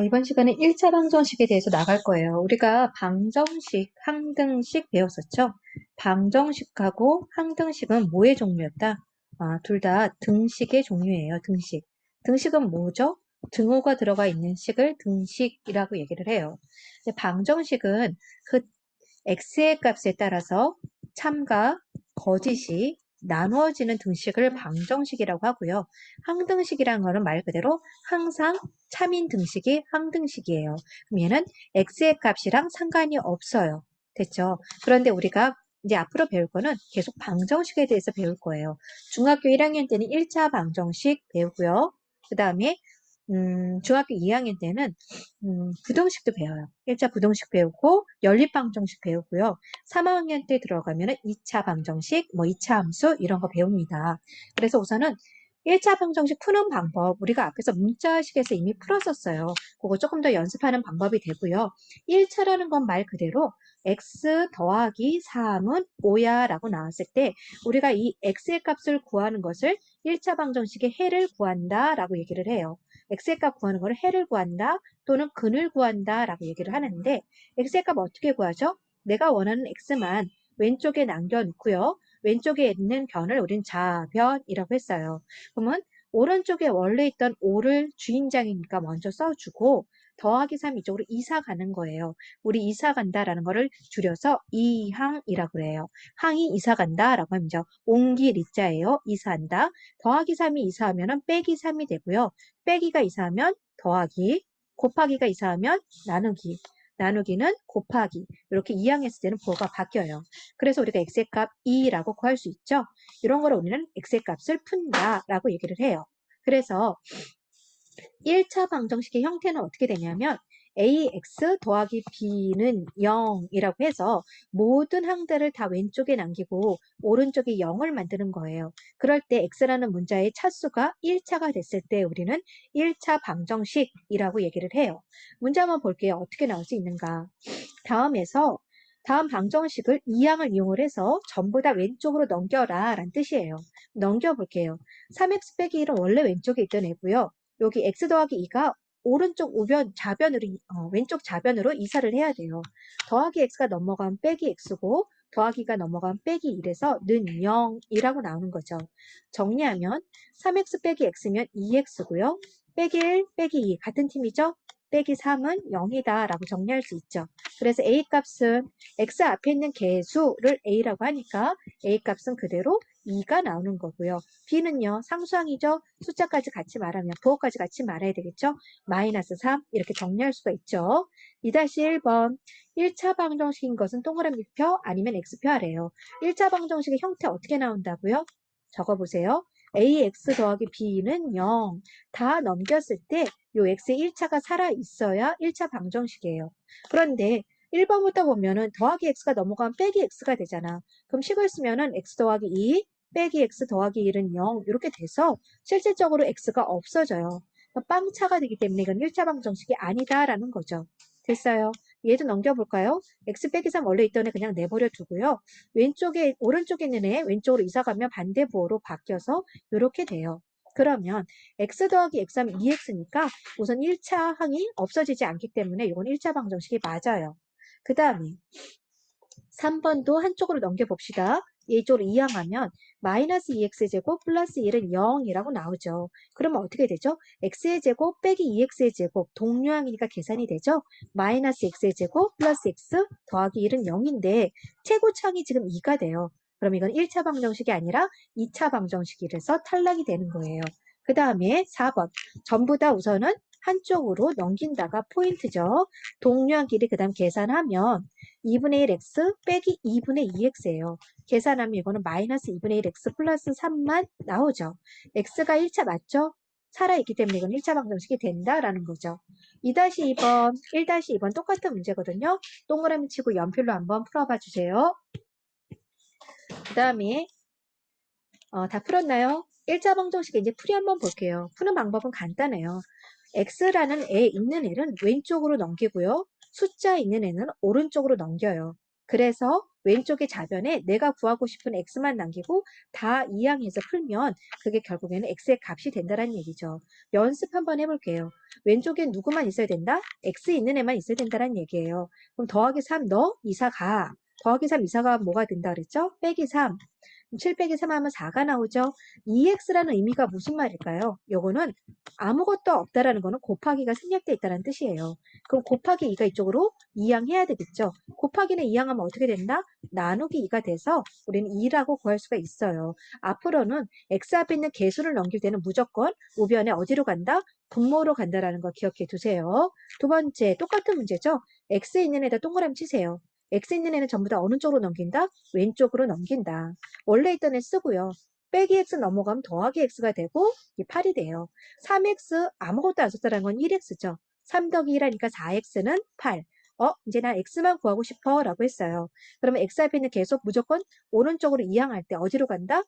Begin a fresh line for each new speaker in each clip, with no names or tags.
이번 시간에 1차 방정식에 대해서 나갈 거예요. 우리가 방정식, 항등식 배웠었죠? 방정식하고 항등식은 뭐의 종류였다? 둘 다 등식의 종류예요. 등식. 등식은 뭐죠? 등호가 들어가 있는 식을 등식이라고 얘기를 해요. 근데 방정식은 그 x의 값에 따라서 참과 거짓이 나누어지는 등식을 방정식이라고 하고요. 항등식이라는 거는 말 그대로 항상 참인 등식이 항등식이에요. 그럼 얘는 x의 값이랑 상관이 없어요. 됐죠? 그런데 우리가 이제 앞으로 배울 거는 계속 방정식에 대해서 배울 거예요. 중학교 1학년 때는 1차 방정식 배우고요. 그 다음에 중학교 2학년 때는 부등식도 배워요. 1차 부등식 배우고 연립방정식 배우고요. 3학년 때 들어가면 2차 방정식, 2차 함수 이런 거 배웁니다. 그래서 우선은 1차 방정식 푸는 방법 우리가 앞에서 문자식에서 이미 풀었었어요. 그거 조금 더 연습하는 방법이 되고요. 1차라는 건 말 그대로 x 더하기 3은 5야 라고 나왔을 때 우리가 이 x의 값을 구하는 것을 1차 방정식의 해를 구한다 라고 얘기를 해요. x의 값 구하는 거를 해를 구한다 또는 근을 구한다 라고 얘기를 하는데 x의 값 어떻게 구하죠? 내가 원하는 x만 왼쪽에 남겨놓고요. 왼쪽에 있는 변을 우린 좌변이라고 했어요. 그러면 오른쪽에 원래 있던 5를 주인장이니까 먼저 써주고 더하기 3 이쪽으로 이사 가는 거예요. 우리 이사 간다라는 거를 줄여서 이항이라고 그래요. 항이 이사 간다라고 하면 옮길 이자예요. 이사한다. 더하기 3이 이사하면 빼기 3이 되고요. 빼기가 이사하면 더하기, 곱하기가 이사하면 나누기, 나누기는 곱하기. 이렇게 이항했을 때는 부호가 바뀌어요. 그래서 우리가 x의 값 2라고 구할 수 있죠. 이런 걸 우리는 x의 값을 푼다라고 얘기를 해요. 그래서 1차 방정식의 형태는 어떻게 되냐면 ax 더하기 b는 0이라고 해서 모든 항들을 다 왼쪽에 남기고 오른쪽에 0을 만드는 거예요. 그럴 때 x라는 문자의 차수가 1차가 됐을 때 우리는 1차 방정식이라고 얘기를 해요. 문제 한번 볼게요. 어떻게 나올 수 있는가. 다음 방정식을 2항을 이용을 해서 전부 다 왼쪽으로 넘겨라 라는 뜻이에요. 넘겨볼게요. 3x 빼기 1은 원래 왼쪽에 있던 애고요. 여기 x 더하기 2가 오른쪽 우변 좌변으로 왼쪽 좌변으로 이사를 해야 돼요. 더하기 x가 넘어간 빼기 x고 더하기가 넘어간 빼기 1에서 는 0이라고 나오는 거죠. 정리하면 3x 빼기 x면 2x고요. 빼기 1 빼기 2 같은 팀이죠. 빼기 3은 0이다 라고 정리할 수 있죠. 그래서 a 값은 x 앞에 있는 개수를 a라고 하니까 a 값은 그대로 2가 나오는 거고요. b는요. 상수항이죠. 숫자까지 같이 말하면 부호까지 같이 말해야 되겠죠. 마이너스 3 이렇게 정리할 수가 있죠. 2-1번 1차 방정식인 것은 동그라미표 아니면 x표 하래요. 1차 방정식의 형태 어떻게 나온다고요? 적어보세요. ax 더하기 b는 0. 다 넘겼을 때 요 x의 1차가 살아있어야 1차 방정식이에요. 그런데 1번부터 보면은 더하기 x가 넘어가면 빼기 x가 되잖아. 그럼 식을 쓰면은 x 더하기 2 빼기 x 더하기 1은 0 이렇게 돼서 실질적으로 x가 없어져요. 빵차가 되기 때문에 이건 1차 방정식이 아니다라는 거죠. 됐어요. 얘도 넘겨볼까요? x 빼기 3 원래 있던 애 그냥 내버려 두고요. 오른쪽에 있는 애 왼쪽으로 이사 가면 반대부호로 바뀌어서 이렇게 돼요. 그러면 x 더하기 x 하면 2x니까 우선 1차 항이 없어지지 않기 때문에 이건 1차 방정식이 맞아요. 그 다음에 3번도 한쪽으로 넘겨봅시다. 이쪽으로 이항하면 마이너스 2x의 제곱 플러스 1은 0이라고 나오죠. 그러면 어떻게 되죠? x의 제곱 빼기 2x의 제곱 동류항이니까 계산이 되죠? 마이너스 x의 제곱 플러스 x 더하기 1은 0인데 최고차항이 지금 2가 돼요. 그럼 이건 1차 방정식이 아니라 2차 방정식이라서 탈락이 되는 거예요. 그 다음에 4번 전부 다 우선은 한쪽으로 넘긴다가 포인트죠. 동류항끼리 그 다음 계산하면 2분의 1x 빼기 2분의 2x예요. 계산하면 이거는 마이너스 2분의 1x 플러스 3만 나오죠. x가 1차 맞죠? 살아있기 때문에 이건 1차 방정식이 된다라는 거죠. 2-2번, 1-2번 똑같은 문제거든요. 동그라미 치고 연필로 한번 풀어봐 주세요. 그 다음에 다 풀었나요? 1차 방정식의 이제 풀이 한번 볼게요. 푸는 방법은 간단해요. x라는 애 있는 애는 왼쪽으로 넘기고요. 숫자 있는 애는 오른쪽으로 넘겨요. 그래서 왼쪽의 좌변에 내가 구하고 싶은 x만 남기고 다 이항해서 풀면 그게 결국에는 x의 값이 된다는 얘기죠. 연습 한번 해볼게요. 왼쪽엔 누구만 있어야 된다? x 있는 애만 있어야 된다는 얘기예요. 그럼 더하기 3 너 이사 가. 더하기 3 이사가 뭐가 된다 그랬죠? 빼기 3. 7 빼기 3 하면 4가 나오죠. 2x라는 의미가 무슨 말일까요? 요거는 아무것도 없다라는 거는 곱하기가 생략되어 있다는 뜻이에요. 그럼 곱하기 2가 이쪽으로 이항해야 되겠죠. 곱하기는 이항하면 어떻게 된다? 나누기 2가 돼서 우리는 2라고 구할 수가 있어요. 앞으로는 x 앞에 있는 개수를 넘길 때는 무조건 우변에 어디로 간다? 분모로 간다라는 거 기억해 두세요. 두 번째 똑같은 문제죠. x 있는 애다 동그라미 치세요. x 있는 애는 전부 다 어느 쪽으로 넘긴다? 왼쪽으로 넘긴다. 원래 있던 애 쓰고요. 빼기 x 넘어가면 더하기 x가 되고 이게 8이 돼요. 3x 아무것도 안 썼다는 건 1x죠. 3 더하기 1하니까 4x는 8. 이제 난 x만 구하고 싶어 라고 했어요. 그러면 x 앞에 있는 계속 무조건 오른쪽으로 이항할 때 어디로 간다?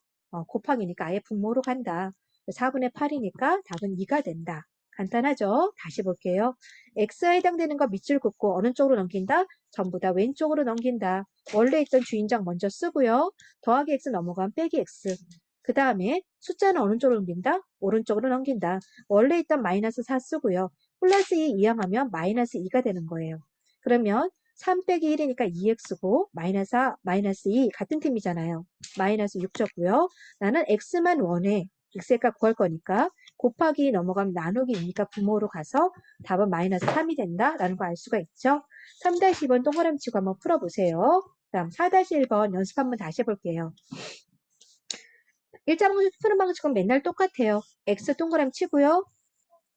곱하기니까 아예 분모로 간다. 4분의 8이니까 답은 2가 된다. 간단하죠? 다시 볼게요. x에 해당되는 거 밑줄 긋고 어느 쪽으로 넘긴다? 전부 다 왼쪽으로 넘긴다. 원래 있던 주인장 먼저 쓰고요. 더하기 x 넘어가면 빼기 x. 그 다음에 숫자는 어느 쪽으로 넘긴다? 오른쪽으로 넘긴다. 원래 있던 마이너스 4 쓰고요. 플러스 2 이항하면 마이너스 2가 되는 거예요. 그러면 3 빼기 1이니까 2x고 마이너스 2 같은 팀이잖아요. 마이너스 6 줬고요. 나는 x만 원해. x의 값 구할 거니까 곱하기 넘어가면 나누기니까 분모로 가서 답은 마이너스 3이 된다라는 거 알 수가 있죠. 3-2번 동그라미 치고 한번 풀어보세요. 다음 4-1번 연습 한번 다시 해볼게요. 1자 방식 푸는 방식은 맨날 똑같아요. x 동그라미 치고요.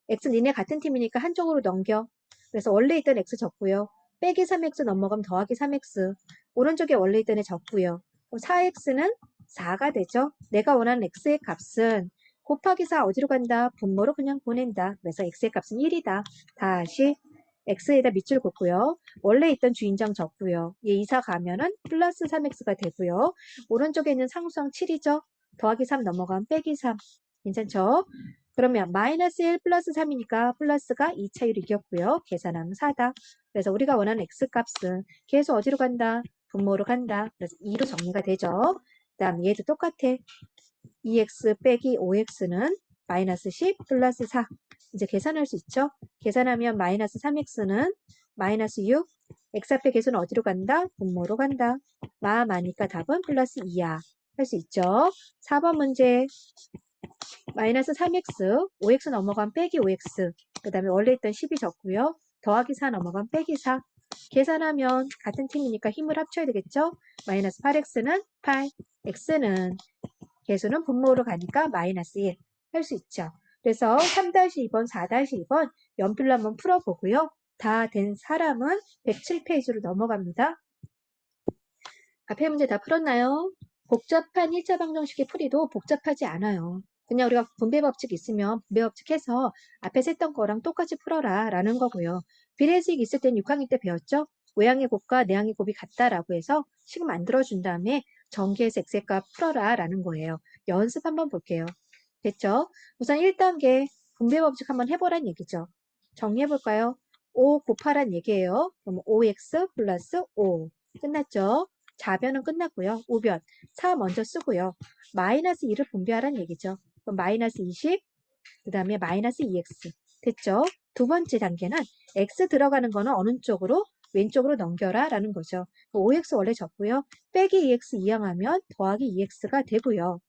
x 니네 같은 팀이니까 한쪽으로 넘겨. 그래서 원래 있던 x 적고요. 빼기 3x 넘어가면 더하기 3x. 오른쪽에 원래 있던 애 적고요. 그럼 4x는 4가 되죠. 내가 원하는 x의 값은 곱하기 4 어디로 간다? 분모로 그냥 보낸다. 그래서 x의 값은 1이다. 다시 x에다 밑줄 긋고요. 원래 있던 주인장 적고요. 얘 이사 가면은 플러스 3x가 되고요. 오른쪽에 있는 상수항 7이죠. 더하기 3 넘어가면 빼기 3. 괜찮죠? 그러면 마이너스 1 플러스 3이니까 플러스가 2차율 이겼고요. 계산하면 4다. 그래서 우리가 원하는 x값은 계속 어디로 간다? 분모로 간다. 그래서 2로 정리가 되죠. 그 다음 얘도 똑같아. 2x 빼기 5x는 마이너스 10 플러스 4. 이제 계산할 수 있죠? 계산하면 마이너스 3x는 마이너스 6. x 앞에 계수는 어디로 간다? 분모로 간다. 마니까 답은 플러스 2야. 할 수 있죠? 4번 문제. 마이너스 3x, 5x 넘어간 빼기 5x, 그 다음에 원래 있던 10이 적고요. 더하기 4 넘어간 빼기 4. 계산하면 같은 팀이니까 힘을 합쳐야 되겠죠? 마이너스 8x는 8, x는 개수는 분모로 가니까 마이너스 1. 할 수 있죠. 그래서 3-2번, 4-2번 연필로 한번 풀어보고요. 다 된 사람은 107페이지로 넘어갑니다. 앞에 문제 다 풀었나요? 복잡한 1차 방정식의 풀이도 복잡하지 않아요. 그냥 우리가 분배 법칙 있으면 분배 법칙 해서 앞에서 했던 거랑 똑같이 풀어라 라는 거고요. 비례식 있을 땐 6학년 때 배웠죠? 외항의 곱과 내항의 곱이 같다라고 해서 식을 만들어준 다음에 전개해서 x의 값 풀어라 라는 거예요. 연습 한번 볼게요. 됐죠? 우선 1단계 분배 법칙 한번 해보란 얘기죠. 정리해볼까요? 5 곱하란 얘기예요. 그럼 5x 플러스 5. 끝났죠? 좌변은 끝났고요. 우변 4 먼저 쓰고요. 마이너스 2를 분배하라는 얘기죠. 그럼 마이너스 20, 그 다음에 마이너스 2x. 됐죠? 두 번째 단계는 x 들어가는 거는 어느 쪽으로? 왼쪽으로 넘겨라 라는 거죠. 5x 원래 적고요. 빼기 2x 이항하면 더하기 2x가 되고요.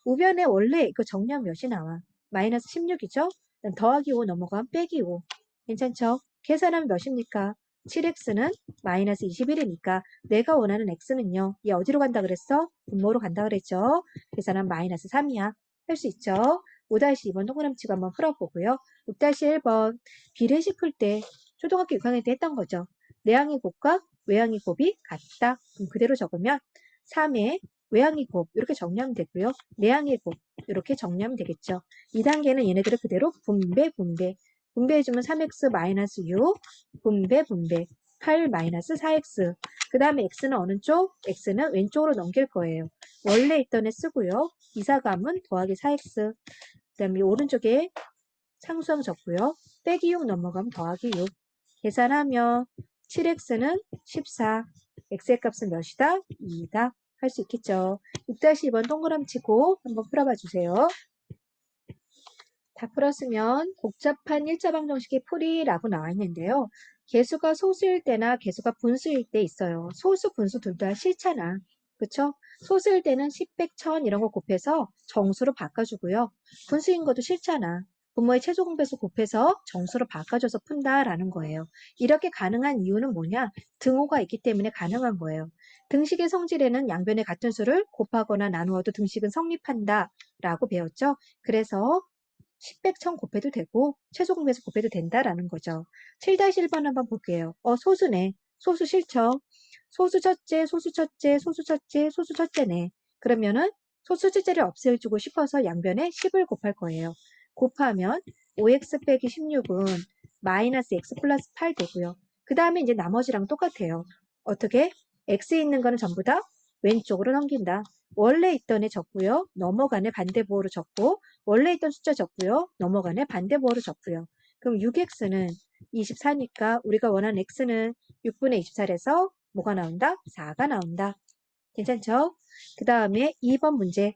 우변에 원래 이거 정리하면 몇이 나와? 마이너스 16이죠? 더하기 5 넘어가면 빼기 5. 괜찮죠? 계산하면 몇입니까? 7x는 마이너스 21이니까 내가 원하는 x는요. 얘 어디로 간다 그랬어? 분모로 간다 그랬죠? 계산하면 마이너스 3이야. 할 수 있죠? 5-2번 동그라미 치고 한번 풀어보고요. 6-1번 비례식 풀 때 초등학교 6학년 때 했던 거죠. 내항의 곱과 외항의 곱이 같다. 그럼 그대로 적으면 3의 외항의 곱 이렇게 정리하면 되고요. 내항의 곱 이렇게 정리하면 되겠죠. 2단계는 얘네들을 그대로 분배해주면 3x-6 분배 8-4x 그 다음에 x는 어느 쪽? x는 왼쪽으로 넘길 거예요. 원래 있던 애 쓰고요. 이사감은 더하기 4x 그 다음에 오른쪽에 상수항 적고요. 빼기 6 넘어가면 더하기 6 계산하면 7x는 14 x의 값은 몇이다? 2다. 할 수 있겠죠. 6-2번 동그라미 치고 한번 풀어봐 주세요. 다 풀었으면 복잡한 1차 방정식의 풀이라고 나와 있는데요. 개수가 소수일 때나 개수가 분수일 때 있어요. 소수, 분수 둘 다 싫잖아. 그쵸? 소수일 때는 10, 100, 1000 이런 거 곱해서 정수로 바꿔주고요. 분수인 것도 싫잖아. 분모의 최소 공배수 곱해서 정수로 바꿔줘서 푼다라는 거예요. 이렇게 가능한 이유는 뭐냐? 등호가 있기 때문에 가능한 거예요. 등식의 성질에는 양변의 같은 수를 곱하거나 나누어도 등식은 성립한다 라고 배웠죠? 그래서 10, 100, 1000 곱해도 되고 최소 공배수 곱해도 된다라는 거죠. 7-1번 한번 볼게요. 소수네. 소수 싫죠? 소수 첫째, 소수 첫째, 소수 첫째, 소수 첫째네. 그러면은 소수 첫째를 없애주고 싶어서 양변에 10을 곱할 거예요. 곱하면 5x 빼기 16은 마이너스 x 플러스 8 되고요. 그 다음에 이제 나머지랑 똑같아요. 어떻게? x에 있는 거는 전부 다 왼쪽으로 넘긴다. 원래 있던 애 적고요. 넘어가네 반대부호로 적고 원래 있던 숫자 적고요. 넘어가네 반대부호로 적고요. 그럼 6x는 24니까 우리가 원하는 x는 6분의 24에서 뭐가 나온다? 4가 나온다. 괜찮죠? 그 다음에 2번 문제.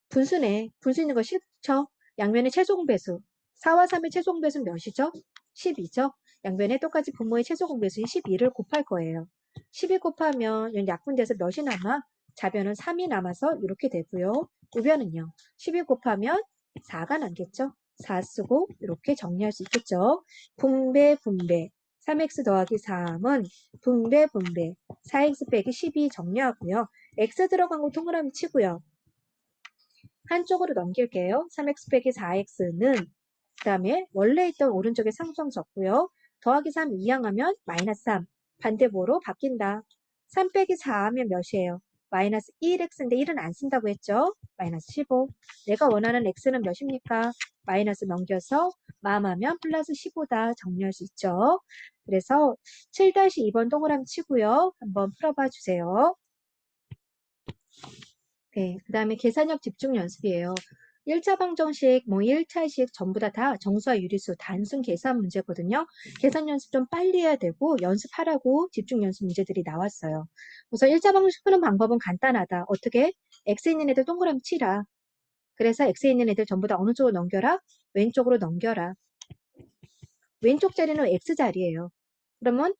분수네. 분수 있는 거 싫죠? 양면의 최소공배수. 4와 3의 최소공배수는 몇이죠? 12죠? 양변에 똑같이 분모의 최소공배수인 12를 곱할 거예요. 12 곱하면 여기 약분돼서 몇이 남아? 좌변은 3이 남아서 이렇게 되고요. 우변은요. 12 곱하면 4가 남겠죠? 4 쓰고 이렇게 정리할 수 있겠죠? 분배 분배 3x 더하기 3은 분배 분배 4x 빼기 12 정리하고요. x 들어간 거 동그라미 치고요. 한쪽으로 넘길게요. 3x 빼기 4x는 그 다음에 원래 있던 오른쪽에 상수항 적고요. 더하기 3 이항하면 마이너스 3 반대보로 바뀐다. 3 빼기 4 하면 몇이에요? 마이너스 1x인데 1은 안 쓴다고 했죠? 마이너스 15. 내가 원하는 x는 몇입니까? 마이너스 넘겨서 마음하면 플러스 15다 정리할 수 있죠. 그래서 7-2번 동그라미 치고요. 한번 풀어봐 주세요. 네, 그 다음에 계산력 집중 연습이에요. 1차 방정식, 1차식 전부 다 정수와 유리수 단순 계산 문제거든요. 계산 연습 좀 빨리 해야 되고 연습하라고 집중 연습 문제들이 나왔어요. 우선 1차 방정식 푸는 방법은 간단하다. 어떻게? X에 있는 애들 동그라미 치라. 그래서 X에 있는 애들 전부 다 어느 쪽으로 넘겨라? 왼쪽으로 넘겨라. 왼쪽 자리는 X 자리예요. 그러면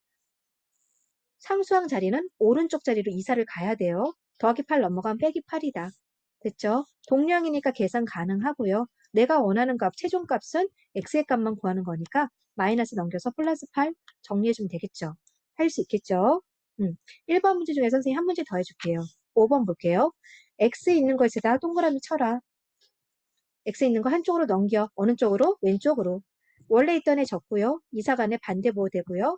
상수항 자리는 오른쪽 자리로 이사를 가야 돼요. 더하기 8 넘어가면 빼기 8이다. 됐죠? 동량이니까 계산 가능하고요. 내가 원하는 값, 최종값은 x의 값만 구하는 거니까 마이너스 넘겨서 플러스 8 정리해주면 되겠죠? 할 수 있겠죠? 1번 문제 중에 선생님 한 문제 더 해줄게요. 5번 볼게요. x 있는 것에다 동그라미 쳐라. x 있는 거 한쪽으로 넘겨. 어느 쪽으로? 왼쪽으로. 원래 있던 애 적고요. 이사간에 반대보호 되고요.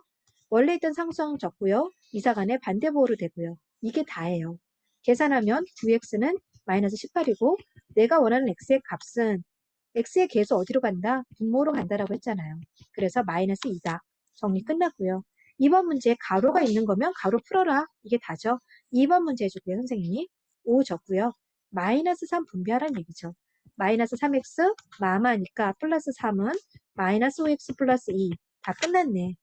원래 있던 상수항 적고요. 이사간에 반대보호로 되고요. 이게 다예요. 계산하면 9x는 마이너스 18이고 내가 원하는 x의 값은 x의 계수 어디로 간다? 분모로 간다라고 했잖아요. 그래서 마이너스 2다. 정리 끝났고요. 2번 문제에 가로가 있는 거면 가로 풀어라. 이게 다죠. 2번 문제 해줄게요. 선생님이 5 적고요. 마이너스 3 분배하라는 얘기죠. 마이너스 3x 마마니까 플러스 3은 마이너스 5x 플러스 2. 다 끝났네.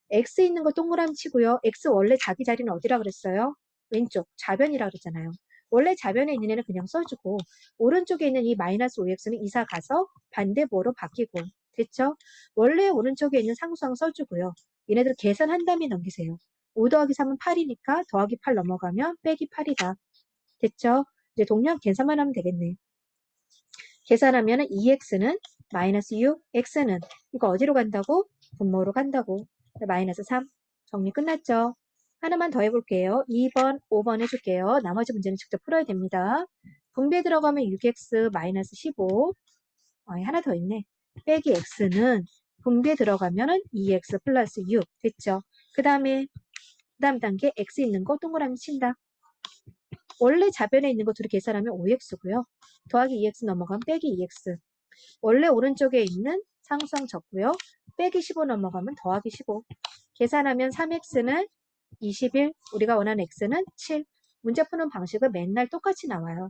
x 있는 거 동그라미 치고요. x 원래 자기 자리는 어디라 그랬어요? 왼쪽 좌변이라 그랬잖아요. 원래 좌변에 있는 애는 그냥 써주고 오른쪽에 있는 이 마이너스 5x는 이사 가서 반대보로 바뀌고 됐죠? 원래 오른쪽에 있는 상수항 써주고요. 얘네들 계산한 다음에 넘기세요. 5 더하기 3은 8이니까 더하기 8 넘어가면 빼기 8이다. 됐죠? 이제 동량 계산만 하면 되겠네. 계산하면 2x는 마이너스 6, x는 이거 어디로 간다고? 분모로 간다고. 마이너스 3. 정리 끝났죠? 하나만 더 해볼게요. 2번, 5번 해줄게요. 나머지 문제는 직접 풀어야 됩니다. 분배 들어가면 6x 마이너스 15. 하나 더 있네. 빼기 x는 분배 들어가면 2x 플러스 6. 됐죠? 그 다음 단계 x 있는 거 동그라미 친다. 원래 좌변에 있는 거 둘이 계산하면 5x고요. 더하기 2x 넘어가면 빼기 2x. 원래 오른쪽에 있는 상수항 적고요. 빼기 15 넘어가면 더하기 15. 계산하면 3x는 21, 우리가 원하는 x는 7. 문제 푸는 방식은 맨날 똑같이 나와요.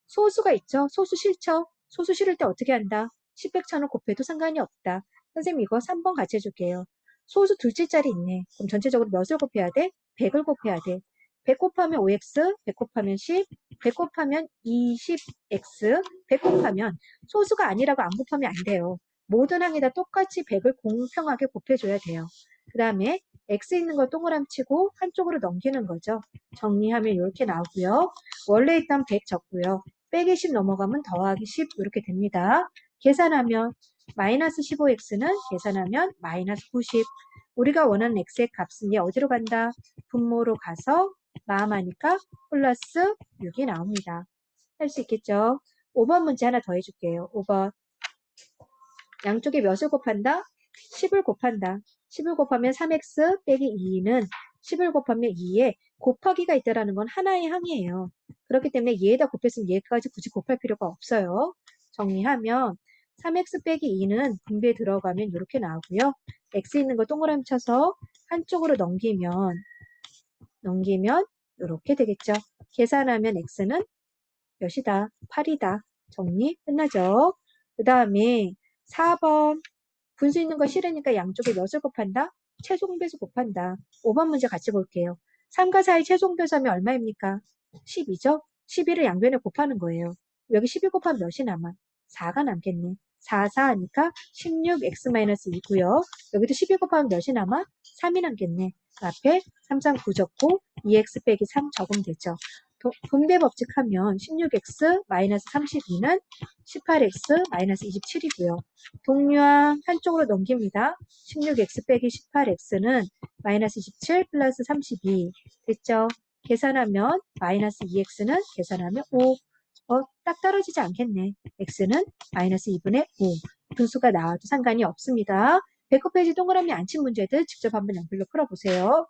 소수가 있죠? 소수 싫죠? 소수 싫을 때 어떻게 한다? 10, 100, 1000을 곱해도 상관이 없다. 선생님 이거 3번 같이 해줄게요. 소수 둘째 자리 있네. 그럼 전체적으로 몇을 곱해야 돼? 100을 곱해야 돼. 100 곱하면 5x, 100 곱하면 10, 100 곱하면 20x, 100 곱하면 소수가 아니라고 안 곱하면 안 돼요. 모든 항에다 똑같이 100을 공평하게 곱해줘야 돼요. 그 다음에 x 있는 거 동그라미 치고 한쪽으로 넘기는 거죠. 정리하면 이렇게 나오고요. 원래 있던 100 적고요. 빼기 10 넘어가면 더하기 10 이렇게 됩니다. 계산하면 마이너스 15x는 계산하면 마이너스 90. 우리가 원하는 x의 값은 얘 어디로 간다? 분모로 가서 마음하니까 플러스 6이 나옵니다. 할 수 있겠죠? 5번 문제 하나 더 해줄게요. 5번. 양쪽에 몇을 곱한다? 10을 곱한다. 10을 곱하면 3x 빼기 2는 10을 곱하면 2에 곱하기가 있다라는 건 하나의 항이에요. 그렇기 때문에 얘에다 곱했으면 얘까지 굳이 곱할 필요가 없어요. 정리하면 3x 빼기 2는 분배에 들어가면 이렇게 나오고요. x 있는 거 동그라미 쳐서 한쪽으로 넘기면 이렇게 되겠죠. 계산하면 x는 몇이다? 8이다. 정리 끝나죠? 그 다음에 4번 분수 있는 거 싫으니까 양쪽에 몇을 곱한다? 최종배수 곱한다. 5번 문제 같이 볼게요. 3과 4의 최종배수하면 얼마입니까? 12죠? 11을 양변에 곱하는 거예요. 여기 12 곱하면 몇이 남아? 4가 남겠네. 4, 4 하니까 16x-2고요. 여기도 12 곱하면 몇이 남아? 3이 남겠네. 앞에 3, 3, 9 적고 2x 빼기 3 적으면 되죠. 분배 법칙 하면 16x-32는 18x-27이고요. 동류항 한쪽으로 넘깁니다. 16x 빼기 18x는 마이너스 27 플러스 32 됐죠? 계산하면 마이너스 2x는 계산하면 5. 딱 떨어지지 않겠네. x는 마이너스 2분의 5. 분수가 나와도 상관이 없습니다. 109페이지 동그라미 안 친 문제들 직접 한번 연필로 풀어보세요.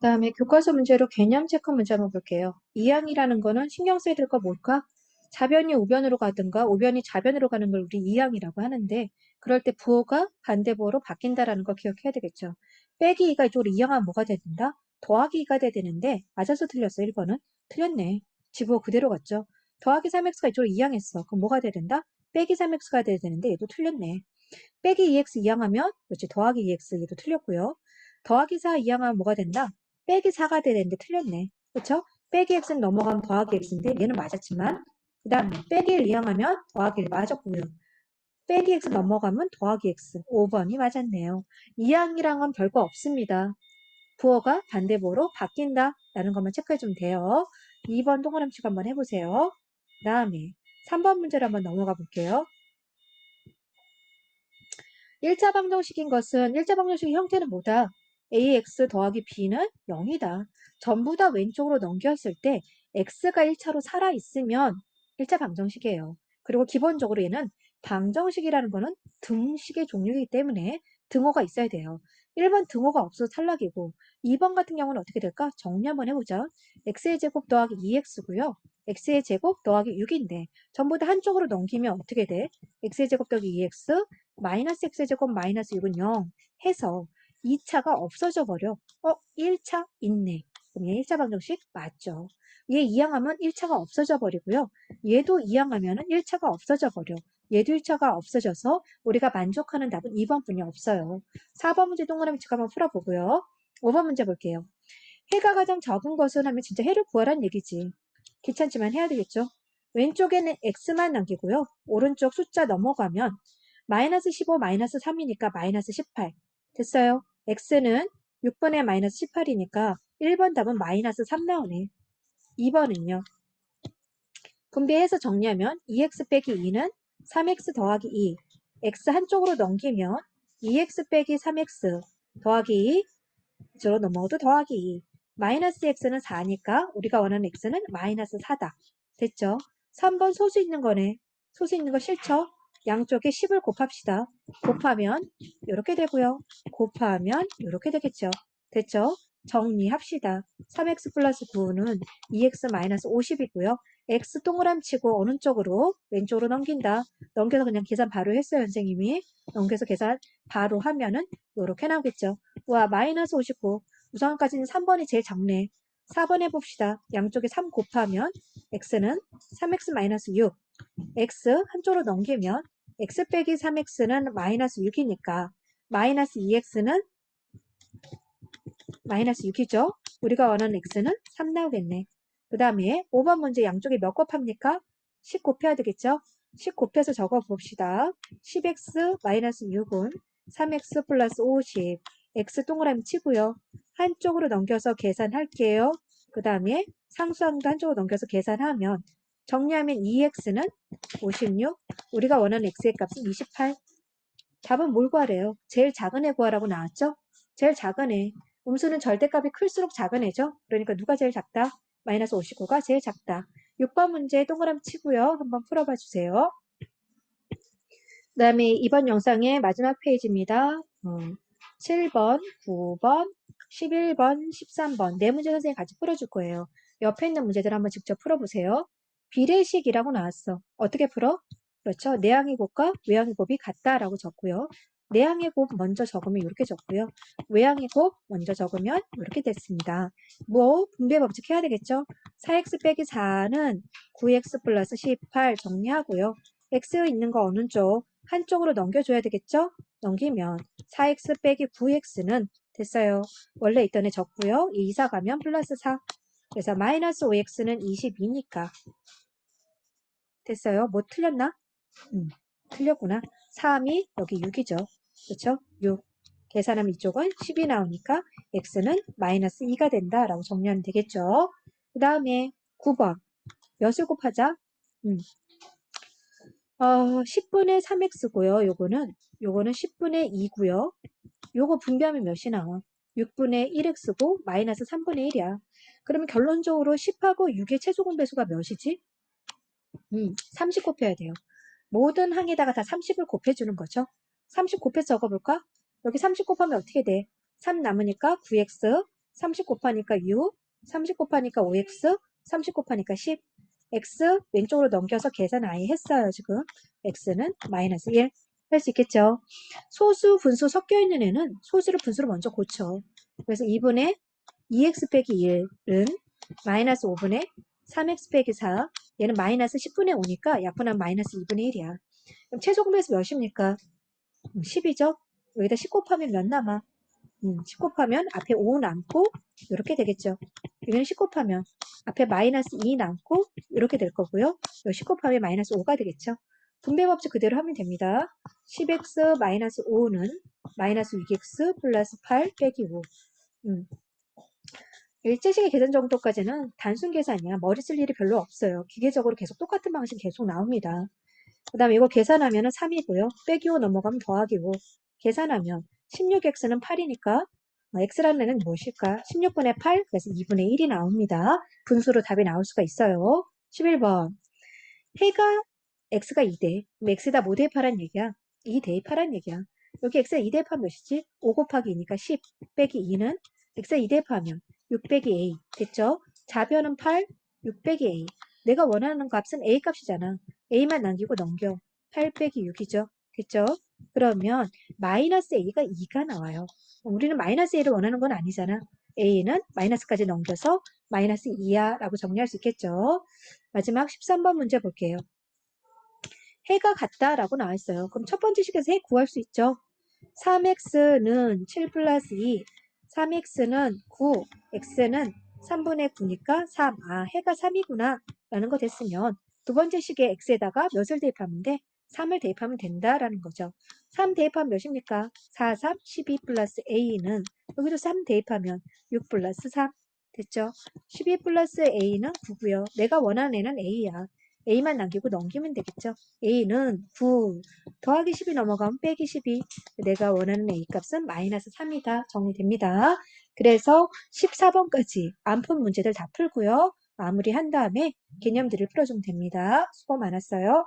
그 다음에 교과서 문제로 개념 체크 문제 한번 볼게요. 이항이라는 거는 신경 써야 될 거 뭘까? 자변이 우변으로 가든가 우변이 자변으로 가는 걸 우리 이항이라고 하는데 그럴 때 부호가 반대부호로 바뀐다라는 거 기억해야 되겠죠. 빼기 2가 이쪽으로 이항하면 뭐가 돼야 된다? 더하기 2가 돼야 되는데 맞아서 틀렸어. 1번은. 틀렸네. 지부호 그대로 갔죠. 더하기 3x가 이쪽으로 이항했어. 그럼 뭐가 돼야 된다? 빼기 3x가 돼야 되는데 얘도 틀렸네. 빼기 2x 이항하면 그렇지 더하기 2x 얘도 틀렸고요. 더하기 4 이항하면 뭐가 된다? 빼기 4가 돼야 되는데 틀렸네. 그쵸? 빼기 x는 넘어가면 더하기 x인데 얘는 맞았지만 그 다음에 빼기 1 이항하면 더하기 1 맞았고요. 빼기 x 넘어가면 더하기 x 5번이 맞았네요. 이항이랑은 별거 없습니다. 부호가 반대부호로 바뀐다 라는 것만 체크해주면 돼요. 2번 동그라미식 한번 해보세요. 그 다음에 3번 문제로 한번 넘어가 볼게요. 1차 방정식인 것은 1차 방정식의 형태는 뭐다? ax 더하기 b는 0이다. 전부 다 왼쪽으로 넘겼을 때 x가 1차로 살아있으면 1차 방정식이에요. 그리고 기본적으로 얘는 방정식이라는 거는 등식의 종류이기 때문에 등호가 있어야 돼요. 1번 등호가 없어서 탈락이고 2번 같은 경우는 어떻게 될까? 정리 한번 해보자. x의 제곱 더하기 2x고요. x의 제곱 더하기 6인데 전부 다 한쪽으로 넘기면 어떻게 돼? x의 제곱 더하기 2x 마이너스 x제곱 마이너스 6은 0 해서 2차가 없어져 버려. 1차 있네. 그럼 얘 1차 방정식 맞죠. 얘 이항하면 1차가 없어져 버리고요. 얘도 이항하면 1차가 없어져 버려. 얘도 1차가 없어져서 우리가 만족하는 답은 2번 뿐이 없어요. 4번 문제 동그라미 쭉 한번 풀어보고요. 5번 문제 볼게요. 해가 가장 적은 것은 하면 진짜 해를 구하라는 얘기지. 귀찮지만 해야 되겠죠. 왼쪽에는 x만 남기고요. 오른쪽 숫자 넘어가면 마이너스 15, 마이너스 3이니까 마이너스 18. 됐어요. x는 6분의 마이너스 18이니까 1번 답은 마이너스 3 나오네. 2번은요. 분배해서 정리하면 2x 빼기 2는 3x 더하기 2. x 한쪽으로 넘기면 2x 빼기 3x 더하기 2. 저로 넘어가도 더하기 2. 마이너스 x는 4니까 우리가 원하는 x는 마이너스 4다. 됐죠? 3번 소수 있는 거네. 소수 있는 거 싫죠? 양쪽에 10을 곱합시다. 곱하면 이렇게 되고요. 곱하면 이렇게 되겠죠. 됐죠? 정리합시다. 3x 플러스 9는 2x 마이너스 50이고요. x 동그라미 치고 어느 쪽으로? 왼쪽으로 넘긴다. 넘겨서 그냥 계산 바로 했어요, 선생님이. 넘겨서 계산 바로 하면은 이렇게 나오겠죠. 와, 마이너스 59. 우선까지는 3번이 제일 작네. 4번 해봅시다. 양쪽에 3 곱하면 x는 3x 마이너스 6. x 한쪽으로 넘기면 x 빼기 3x는 마이너스 6이니까 마이너스 2x는 마이너스 6이죠. 우리가 원하는 x는 3 나오겠네. 그 다음에 5번 문제 양쪽에 몇 곱합니까? 10 곱해야 되겠죠? 10 곱해서 적어 봅시다. 10x 마이너스 6은 3x 플러스 50. x 동그라미 치고요. 한쪽으로 넘겨서 계산할게요. 그 다음에 상수항도 한쪽으로 넘겨서 계산하면 정리하면 2x는 56. 우리가 원하는 x의 값은 28. 답은 뭘 구하래요? 제일 작은 애 구하라고 나왔죠? 제일 작은 애. 음수는 절대값이 클수록 작은 애죠? 그러니까 누가 제일 작다? 마이너스 59가 제일 작다. 6번 문제 동그라미 치고요. 한번 풀어봐 주세요. 그 다음에 이번 영상의 마지막 페이지입니다. 7번, 9번, 11번, 13번 네 문제 선생님이 같이 풀어줄 거예요. 옆에 있는 문제들 한번 직접 풀어보세요. 비례식이라고 나왔어. 어떻게 풀어? 그렇죠. 내항의 곱과 외항의 곱이 같다라고 적고요. 내항의 곱 먼저 적으면 이렇게 적고요. 외항의 곱 먼저 적으면 이렇게 됐습니다. 뭐 분배 법칙 해야 되겠죠? 4x 빼기 4는 9x 플러스 18 정리하고요. x 있는 거 어느 쪽? 한쪽으로 넘겨줘야 되겠죠? 넘기면 4x 빼기 9x는 됐어요. 원래 있던 애 적고요. 이사 가면 플러스 4. 그래서 마이너스 5x는 22니까 됐어요. 뭐 틀렸나? 틀렸구나. 3이 여기 6이죠. 그렇죠? 6. 계산하면 이쪽은 10이 나오니까 x는 마이너스 2가 된다라고 정리하면 되겠죠. 그 다음에 9번. 몇을 곱하자? 10분의 3x고요. 요거는 10분의 2고요. 요거 분배하면 몇이 나와? 6분의 1x고 마이너스 3분의 1이야. 그러면 결론적으로 10하고 6의 최소공배수가 몇이지? 30 곱해야 돼요. 모든 항에다가 다 30을 곱해주는 거죠. 30 곱해서 적어볼까? 여기 30 곱하면 어떻게 돼? 3 남으니까 9x, 30 곱하니까 6, 30 곱하니까 5x, 30 곱하니까 10. x 왼쪽으로 넘겨서 계산 아예 했어요, 지금. x는 마이너스 1. 할 수 있겠죠? 소수, 분수 섞여 있는 애는 소수를 분수로 먼저 고쳐. 그래서 2분의 2x 빼기 1은 마이너스 5분의 3x 빼기 4. 얘는 마이너스 10분의 5니까 약분하면 마이너스 2분의 1이야. 그럼 최소공배수 몇입니까? 10이죠? 여기다 10 곱하면 몇 남아? 10 곱하면 앞에 5 남고 이렇게 되겠죠. 여기는 10 곱하면 앞에 마이너스 2 남고 이렇게 될 거고요. 10 곱하면 마이너스 5가 되겠죠. 분배법칙 그대로 하면 됩니다. 10x 마이너스 5는 마이너스 6x 플러스 8 빼기 5. 일제식의 계산 정도까지는 단순 계산이야. 머리 쓸 일이 별로 없어요. 기계적으로 계속 똑같은 방식이 계속 나옵니다. 그 다음에 이거 계산하면 3이고요. 빼기 5 넘어가면 더하기 5. 계산하면 16x는 8이니까 x라는 애는 무엇일까? 16분의 8, 그래서 2분의 1이 나옵니다. 분수로 답이 나올 수가 있어요. 11번. 해가 x가 2대. 그럼 x에다 뭐 대입하란 얘기야? 2 대입하란 얘기야. 여기 x에 2 대입하면 몇이지? 5 곱하기 2니까 10 빼기 2는 x에 2 대입하면 6 빼기 a. 됐죠? 좌변은 8, 6 빼기 a. 내가 원하는 값은 a 값이잖아. a만 남기고 넘겨. 8 빼기 6이죠. 됐죠? 그러면 마이너스 a가 2가 나와요. 우리는 마이너스 a를 원하는 건 아니잖아. a는 마이너스까지 넘겨서 마이너스 2야 라고 정리할 수 있겠죠. 마지막 13번 문제 볼게요. 해가 같다라고 나와 있어요. 그럼 첫 번째 식에서 해 구할 수 있죠. 3x는 7 플러스 2, 3x는 9, x는 3분의 9니까 3. 아, 해가 3이구나 라는 거 됐으면 두 번째 식의 x에다가 몇을 대입하면 돼? 3을 대입하면 된다라는 거죠. 3 대입하면 몇입니까? 4, 3, 12 플러스 a는 여기도 3 대입하면 6 플러스 3 됐죠? 12 플러스 a는 9고요. 내가 원하는 애는 a야. a만 남기고 넘기면 되겠죠. a는 9 더하기 10이 넘어가면 빼기 12. 내가 원하는 a 값은 마이너스 3이다. 정리됩니다. 그래서 14번까지 안 푼 문제들 다 풀고요. 마무리한 다음에 개념들을 풀어주면 됩니다. 수고 많았어요.